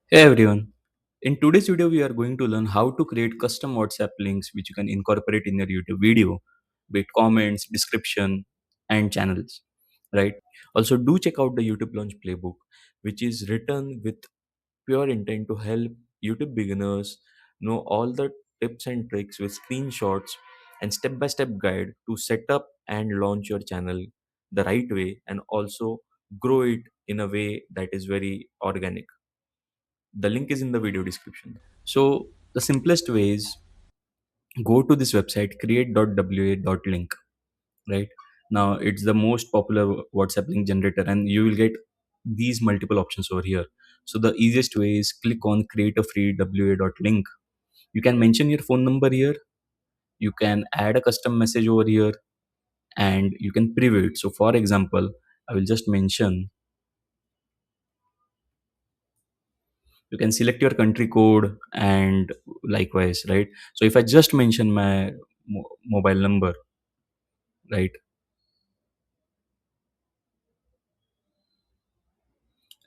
Hey everyone. In today's video, we are going to learn how to create custom WhatsApp links which you can incorporate in your YouTube video with comments, description, and channels. Right? Also, do check out the YouTube Launch Playbook, which is written with pure intent to help YouTube beginners know all the tips and tricks with screenshots and step by step guide to set up and launch your channel the right way and also grow it in a way that is very organic. The link is in the video description. So the simplest way is go to this website create.wa.link. Right now it's the most popular WhatsApp link generator and you will get these multiple options over here. So the easiest way is click on create a free wa.link. You can mention your phone number here, you can add a custom message over here, and you can preview it. So for example, I will just mention, you can select your country code and likewise, right? So if I just mention my mobile number, right,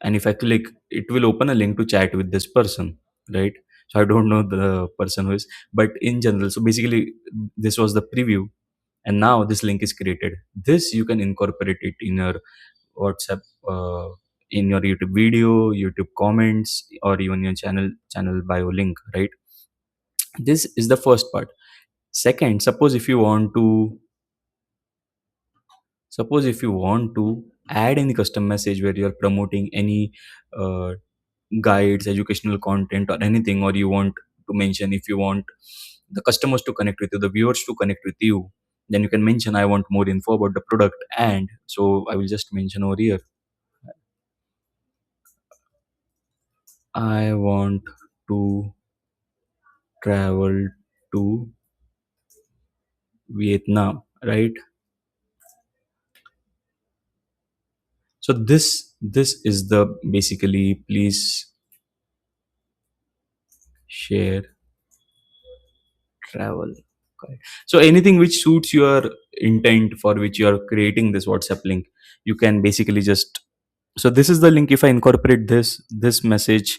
and if I click, it will open a link to chat with this person, right? So I don't know the person who is, but in general, so basically this was the preview, and now this link is created. This you can incorporate it in your WhatsApp, in your YouTube video, YouTube comments, or even your channel bio link, right? This is the first part. Second, suppose if you want to add any custom message where you're promoting any uh, guides, educational content, or anything, or you want to mention, if you want the customers to connect with you, the viewers to connect with you, then you can mention, I want more info about the product. And so I will just mention over here, I want to travel to Vietnam, right? So this is the basically, please share travel. Correct. So anything which suits your intent for which you are creating this WhatsApp link, you can basically just, so this is the link. If I incorporate this message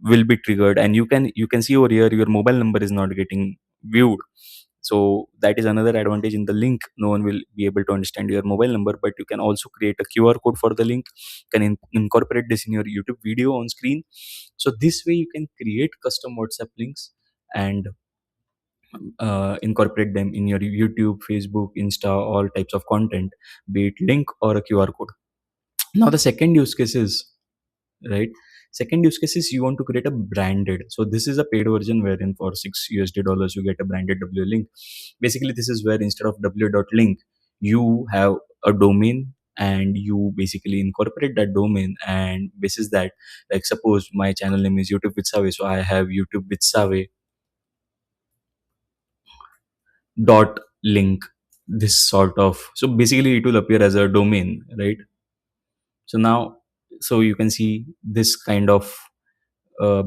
will be triggered, and you can see over here your mobile number is not getting viewed. So that is another advantage in the link. No one will be able to understand your mobile number, but you can also create a QR code for the link, can incorporate this in your YouTube video on screen. So this way you can create custom WhatsApp links and incorporate them in your YouTube, Facebook, Insta, all types of content, be it link or a QR code. Now the second use case is, right, second use case is you want to create a branded. So this is a paid version wherein for $6 you get a branded W link. Basically this is where instead of w.link you have a domain, and you basically incorporate that domain, and basis that, like suppose my channel name is YouTube with Saave, so I have YouTube with Saave dot link, this sort of, so basically it will appear as a domain, right? So now, so you can see this kind of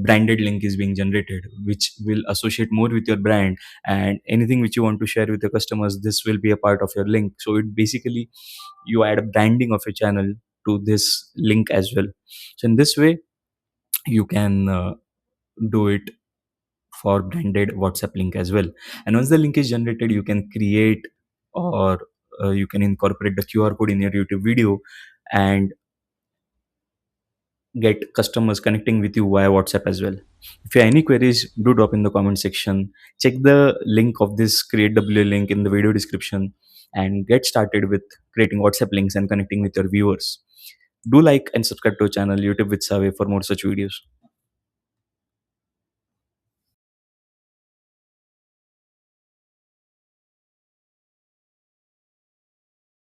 branded link is being generated, which will associate more with your brand, and anything which you want to share with your customers, this will be a part of your link. So it basically, you add a branding of your channel to this link as well. So in this way you can do it for branded WhatsApp link as well. And once the link is generated, you can create, or you can incorporate the QR code in your YouTube video and get customers connecting with you via WhatsApp as well. If you have any queries, do drop in the comment section. Check the link of this create W link in the video description and get started with creating WhatsApp links and connecting with your viewers. Do like and subscribe to our channel YouTube with Saave for more such videos.